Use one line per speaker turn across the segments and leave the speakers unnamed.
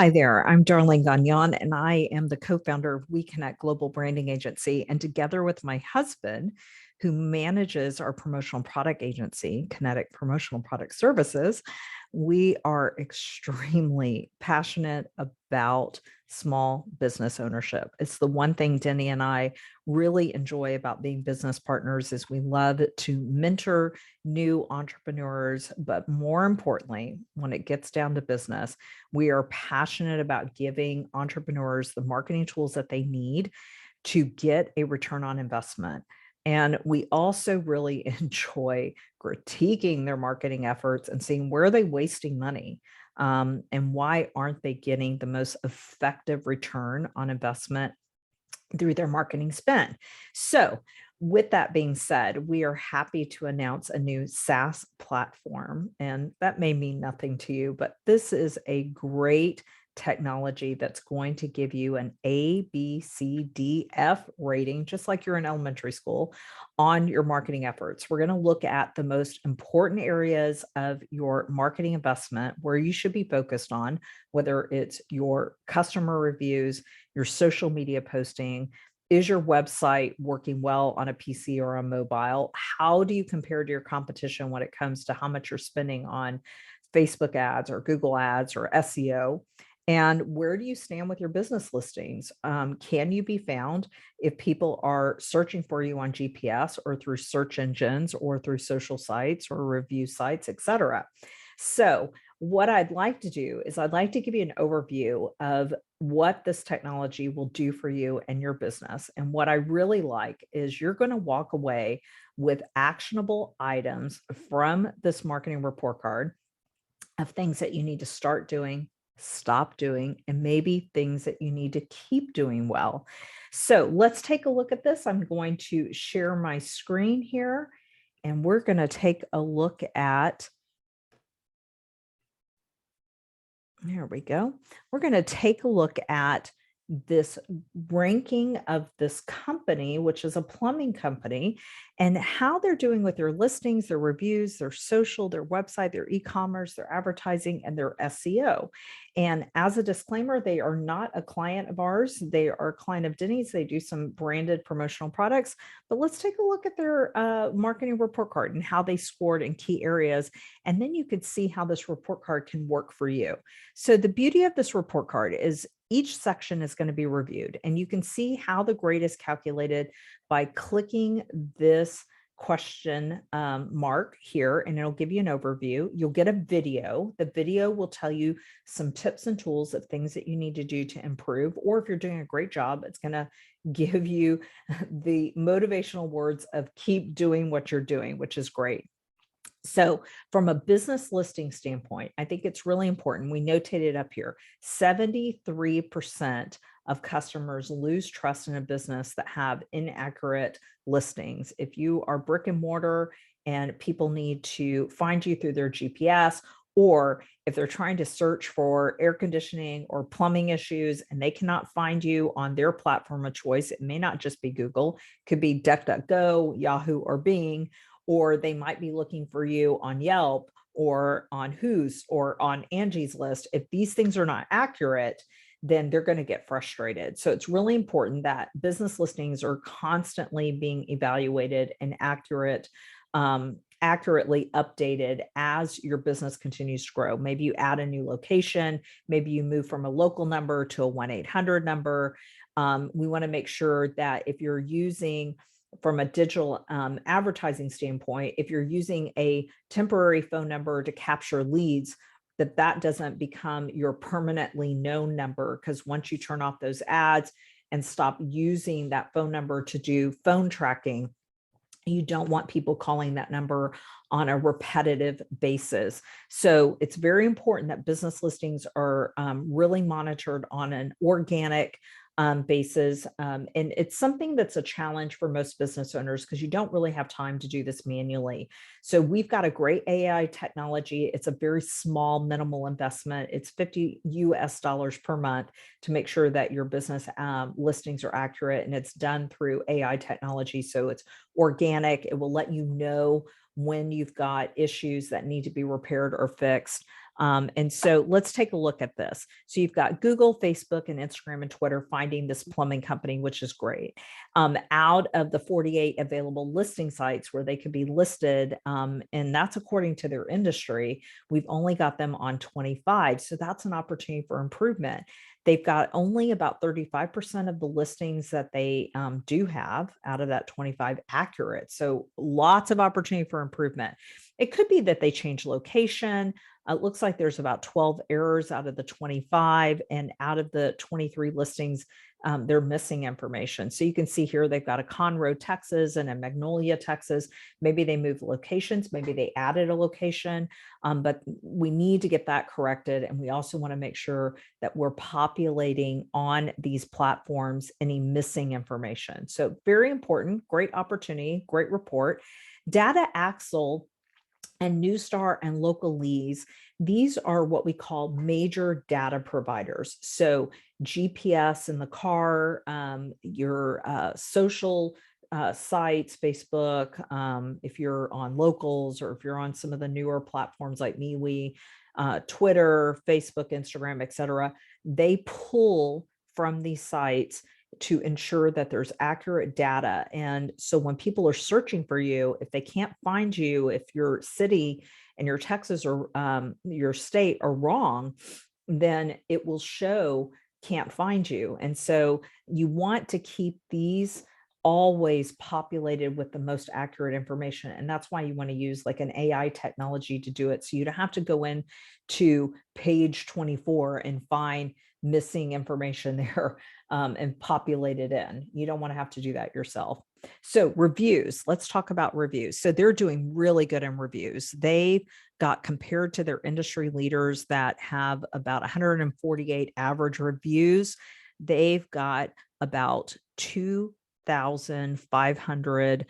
Hi there, I'm Darlene Gagnon, and I am the co-founder of We Connect Global Branding Agency. And together with my husband, who manages our promotional product agency, Kinetic Promotional Product Services, we are extremely passionate about small business ownership. It's the one thing Denny and I really enjoy about being business partners is we love to mentor new entrepreneurs, but more importantly, when it gets down to business, we are passionate about giving entrepreneurs the marketing tools that they need to get a return on investment. And we also really enjoy critiquing their marketing efforts and seeing where are they wasting money, and why aren't they getting the most effective return on investment through their marketing spend. So with that being said, we are happy to announce a new SaaS platform. And that may mean nothing to you, but this is a great technology that's going to give you an A, B, C, D, F rating, just like you're in elementary school, on your marketing efforts. We're going to look at the most important areas of your marketing investment where you should be focused on, whether it's your customer reviews, your social media posting. Is your website working well on a PC or a mobile? How do you compare to your competition when it comes to how much you're spending on Facebook ads or Google ads or SEO? And where do you stand with your business listings? Can you be found if people are searching for you on GPS or through search engines or through social sites or review sites, et cetera? So what I'd like to do is I'd like to give you an overview of what this technology will do for you and your business. And what I really like is you're going to walk away with actionable items from this marketing report card of things that you need to start doing, stop doing, and maybe things that you need to keep doing well. So let's take a look at this. I'm going to share my screen here, and we're going to take a look at, there we go. We're going to take a look at this ranking of this company, which is a plumbing company, and how they're doing with their listings, their reviews, their social, their website, their e-commerce, their advertising, and their SEO. And as a disclaimer, they are not a client of ours. They are a client of Denny's. They do some branded promotional products, but let's take a look at their marketing report card and how they scored in key areas. And then you could see how this report card can work for you. So the beauty of this report card is each section is going to be reviewed, and you can see how the grade is calculated by clicking this question mark here, and it'll give you an overview. You'll get a video. The video will tell you some tips and tools of things that you need to do to improve, or if you're doing a great job, it's going to give you the motivational words of keep doing what you're doing, which is great. So from a business listing standpoint, I think it's really important. We notated up here, 73% of customers lose trust in a business that have inaccurate listings. If you are brick and mortar and people need to find you through their GPS, or if they're trying to search for air conditioning or plumbing issues and they cannot find you on their platform of choice, it may not just be Google, it could be DuckDuckGo, Yahoo, or Bing, or they might be looking for you on Yelp or on Who's or on Angie's List. If these things are not accurate, then they're going to get frustrated. So it's really important that business listings are constantly being evaluated and accurately updated as your business continues to grow. Maybe you add a new location, maybe you move from a local number to a 1-800 number. We want to make sure that if you're using, from a digital advertising standpoint, if you're using a temporary phone number to capture leads, that doesn't become your permanently known number, because once you turn off those ads and stop using that phone number to do phone tracking, you don't want people calling that number on a repetitive basis. So it's very important that business listings are really monitored on an organic basis. And it's something that's a challenge for most business owners because you don't really have time to do this manually. So we've got a great AI technology. It's a very small, minimal investment. It's $50 per month to make sure that your business listings are accurate, and it's done through AI technology. So it's organic. It will let you know when you've got issues that need to be repaired or fixed. And so let's take a look at this. So you've got Google, Facebook, and Instagram and Twitter finding this plumbing company, which is great. Out of the 48 available listing sites where they could be listed, and that's according to their industry, we've only got them on 25. So that's an opportunity for improvement. They've got only about 35% of the listings that they do have out of that 25 accurate. So lots of opportunity for improvement. It could be that they change location. It looks like there's about 12 errors out of the 25, and out of the 23 listings, they're missing information. So you can see here, they've got a Conroe, Texas and a Magnolia, Texas. Maybe they moved locations, maybe they added a location, but we need to get that corrected. And we also want to make sure that we're populating on these platforms any missing information. So very important, great opportunity, great report. Data Axle and Newstar and Localese, these are what we call major data providers. So GPS in the car, your social sites, Facebook, if you're on Locals, or if you're on some of the newer platforms like MeWe, Twitter, Facebook, Instagram, etc., they pull from these sites to ensure that there's accurate data. And so when people are searching for you, if they can't find you, if your city and your Texas or your state are wrong, then it will show can't find you. And so you want to keep these always populated with the most accurate information. And that's why you want to use like an AI technology to do it. So you don't have to go in to page 24 and find missing information there and populate it in. You don't want to have to do that yourself. So reviews, let's talk about reviews. So they're doing really good in reviews. They got compared to their industry leaders that have about 148 average reviews. They've got about 2,500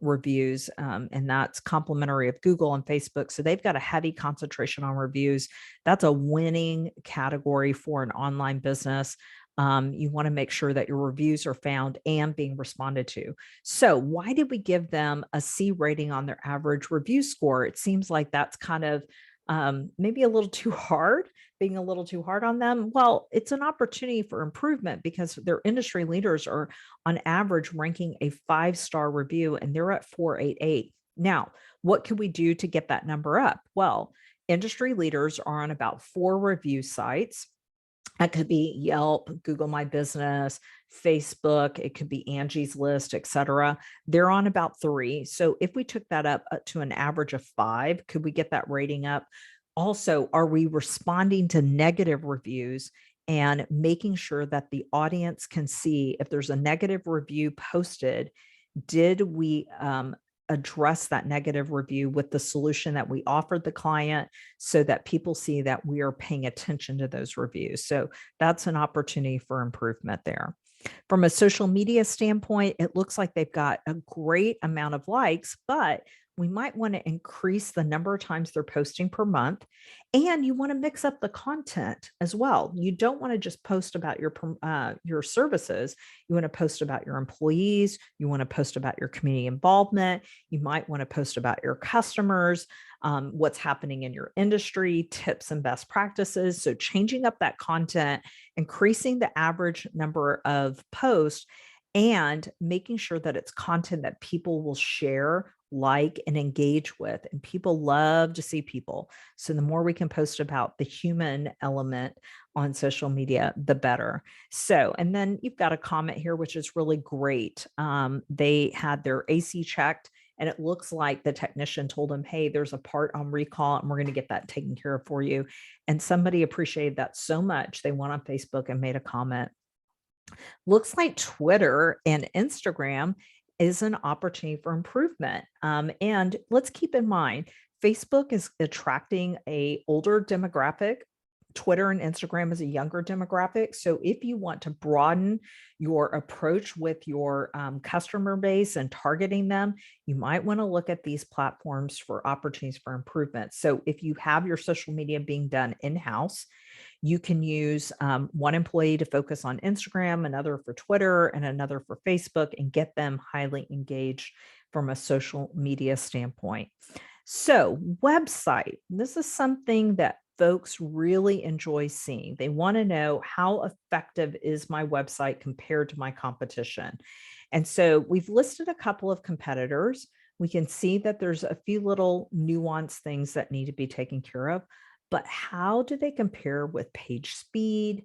reviews, and that's complimentary of Google and Facebook. So they've got a heavy concentration on reviews. That's a winning category for an online business. You want to make sure that your reviews are found and being responded to. So why did we give them a C rating on their average review score? It seems like that's kind of maybe a little too hard, being a little too hard on them. Well, it's an opportunity for improvement because their industry leaders are on average ranking a 5-star review, and they're at 488. Now, what can we do to get that number up? Well, industry leaders are on about 4 review sites. That could be Yelp, Google My Business, Facebook. It could be Angie's List, etc. They're on about 3. So if we took that up to an average of 5, could we get that rating up? Also, are we responding to negative reviews and making sure that the audience can see if there's a negative review posted? Did we address that negative review with the solution that we offered the client so that people see that we are paying attention to those reviews? So that's an opportunity for improvement there. From a social media standpoint, it looks like they've got a great amount of likes, but we might want to increase the number of times they're posting per month. And you want to mix up the content as well. You don't want to just post about your services. You want to post about your employees. You want to post about your community involvement. You might want to post about your customers, what's happening in your industry, tips and best practices. So changing up that content, increasing the average number of posts, and making sure that it's content that people will share, like, and engage with. And people love to see people. So the more we can post about the human element on social media, the better. So, and then you've got a comment here, which is really great. They had their AC checked, and it looks like the technician told them, hey, there's a part on recall and we're going to get that taken care of for you. And somebody appreciated that so much, they went on Facebook and made a comment. Looks like Twitter and Instagram is an opportunity for improvement. And let's keep in mind, Facebook is attracting an older demographic. Twitter and Instagram is a younger demographic. So if you want to broaden your approach with your customer base and targeting them, you might want to look at these platforms for opportunities for improvement. So if you have your social media being done in-house, you can use one employee to focus on Instagram, another for Twitter, and another for Facebook, and get them highly engaged from a social media standpoint. So website, this is something that folks really enjoy seeing. They want to know, how effective is my website compared to my competition? And so we've listed a couple of competitors. We can see that there's a few little nuanced things that need to be taken care of, but how do they compare with page speed,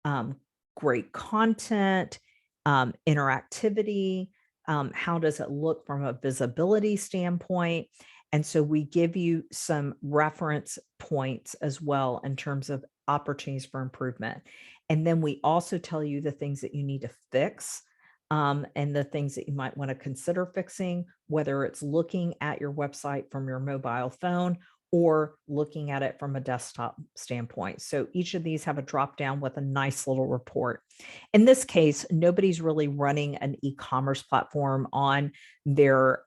um, great content, interactivity? How does it look from a visibility standpoint? And so we give you some reference points as well in terms of opportunities for improvement. And then we also tell you the things that you need to fix, and the things that you might want to consider fixing, whether it's looking at your website from your mobile phone or looking at it from a desktop standpoint. So each of these have a drop down with a nice little report. In this case, nobody's really running an e-commerce platform on their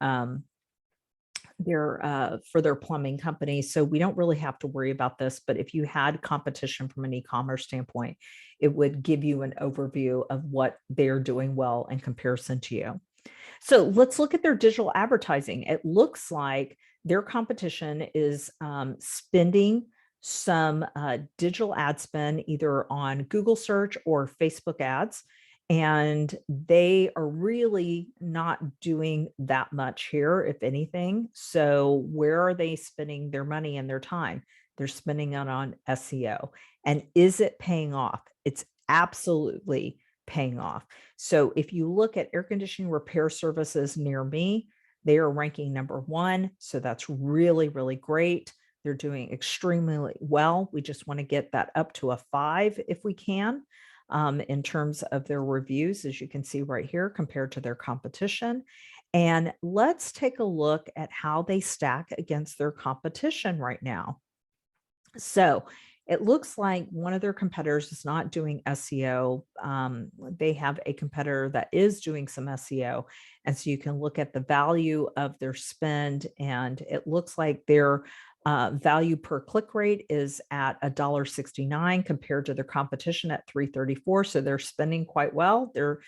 for their plumbing company. So we don't really have to worry about this, but if you had competition from an e-commerce standpoint, it would give you an overview of what they're doing well in comparison to you. So let's look at their digital advertising. It looks like their competition is spending some digital ad spend either on Google search or Facebook ads. And they are really not doing that much here, if anything. So where are they spending their money and their time? They're spending it on SEO. And is it paying off? It's absolutely paying off. So if you look at air conditioning repair services near me, they are ranking #1. So that's really, really great. They're doing extremely well. We just want to get that up to a 5 if we can, in terms of their reviews, as you can see right here, compared to their competition. And let's take a look at how they stack against their competition right now. So it looks like one of their competitors is not doing SEO. They have a competitor that is doing some SEO. And so you can look at the value of their spend, and it looks like their value per click rate is at $1.69 compared to their competition at $3.34. So they're spending quite well. They're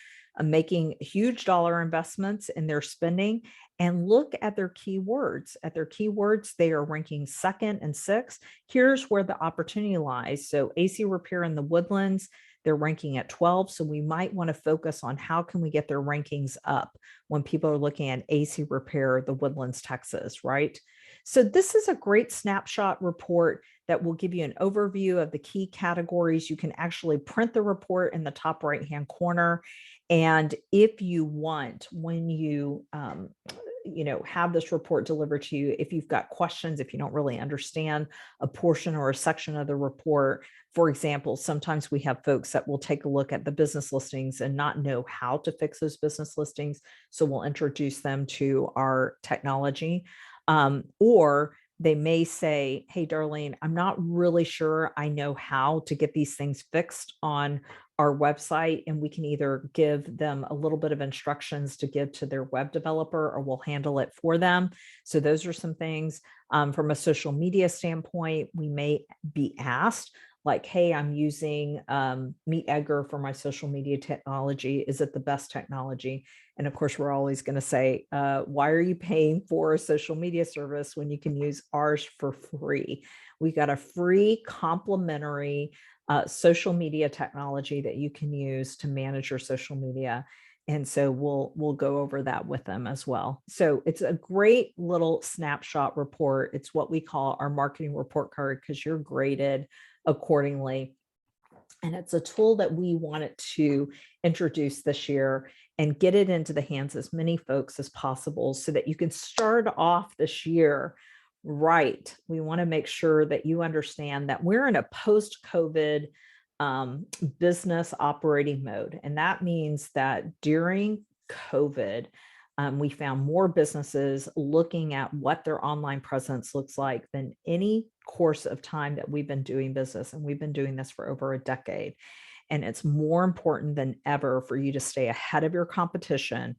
making huge dollar investments in their spending. And look at their keywords. At their keywords, they are ranking 2nd and 6th. Here's where the opportunity lies. So AC repair in the Woodlands, they're ranking at 12. So we might want to focus on how can we get their rankings up when people are looking at AC repair, the Woodlands, Texas, right? So this is a great snapshot report that will give you an overview of the key categories. You can actually print the report in the top right-hand corner. And if you want, when you have this report delivered to you, if you've got questions, if you don't really understand a portion or a section of the report, for example, sometimes we have folks that will take a look at the business listings and not know how to fix those business listings. So we'll introduce them to our technology. Or they may say, hey, Darlene, I'm not really sure I know how to get these things fixed on our website. And we can either give them a little bit of instructions to give to their web developer, or we'll handle it for them. So those are some things. From a social media standpoint, we may be asked, like, hey, I'm using Meet Edgar for my social media technology. Is it the best technology? And of course, we're always going to say, why are you paying for a social media service when you can use ours for free? We got a free complimentary social media technology that you can use to manage your social media. And so we'll go over that with them as well. So it's a great little snapshot report. It's what we call our marketing report card, because you're graded accordingly. And it's a tool that we wanted to introduce this year and get it into the hands of as many folks as possible so that you can start off this year right. We want to make sure that you understand that we're in a post-COVID business operating mode. And that means that during COVID, we found more businesses looking at what their online presence looks like than any course of time that we've been doing business. And we've been doing this for over a decade. And it's more important than ever for you to stay ahead of your competition,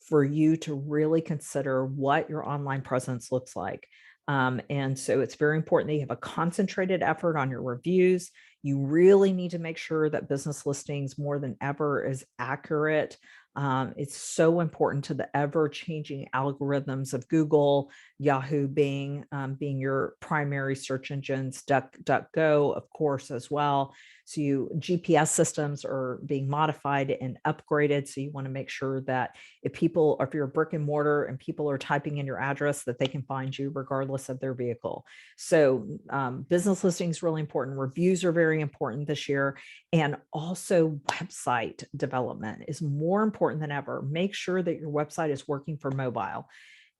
for you to really consider what your online presence looks like. And so it's very important that you have a concentrated effort on your reviews. You really need to make sure that business listings more than ever is accurate. It's so important to the ever-changing algorithms of Google, Yahoo, Bing, being your primary search engines, DuckDuckGo, of course, as well. So GPS systems are being modified and upgraded. So you want to make sure that if you're a brick and mortar and people are typing in your address, that they can find you regardless of their vehicle. So business listing is really important. Reviews are very important this year. And also website development is more important than ever. Make sure that your website is working for mobile.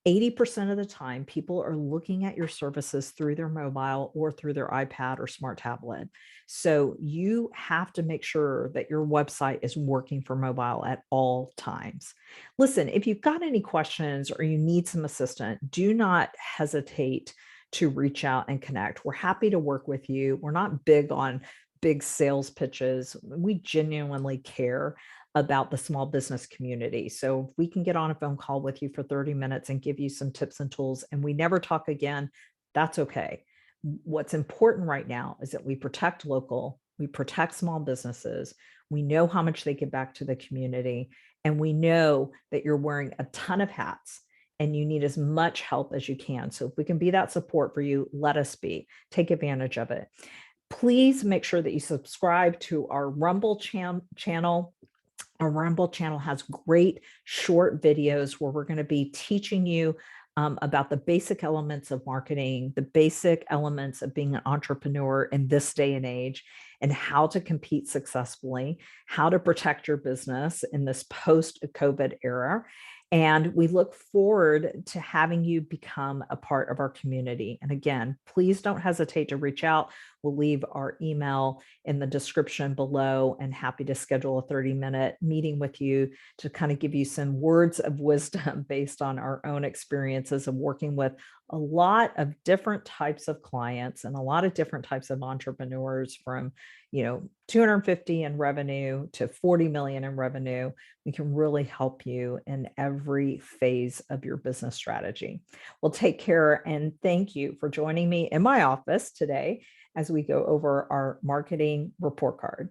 80% of the time, people are looking at your services through their mobile or through their iPad or smart tablet. So you have to make sure that your website is working for mobile at all times. Listen, if you've got any questions or you need some assistance, do not hesitate to reach out and connect. We're happy to work with you. We're not big on big sales pitches. We genuinely care about the small business community. So if we can get on a phone call with you for 30 minutes and give you some tips and tools and we never talk again, that's okay. What's important right now is that we protect local, we protect small businesses, we know how much they give back to the community, and we know that you're wearing a ton of hats and you need as much help as you can. So if we can be that support for you, let us be. Take advantage of it. Please make sure that you subscribe to our Rumble channel. Our Rumble channel has great short videos where we're going to be teaching you about the basic elements of marketing, the basic elements of being an entrepreneur in this day and age, and how to compete successfully, how to protect your business in this post-COVID era. And we look forward to having you become a part of our community. And again, please don't hesitate to reach out. We'll leave our email in the description below and happy to schedule a 30-minute meeting with you to kind of give you some words of wisdom based on our own experiences of working with a lot of different types of clients and a lot of different types of entrepreneurs from 250 in revenue to 40 million in revenue. We can really help you in every phase of your business strategy. Well, take care and thank you for joining me in my office today as we go over our marketing report card.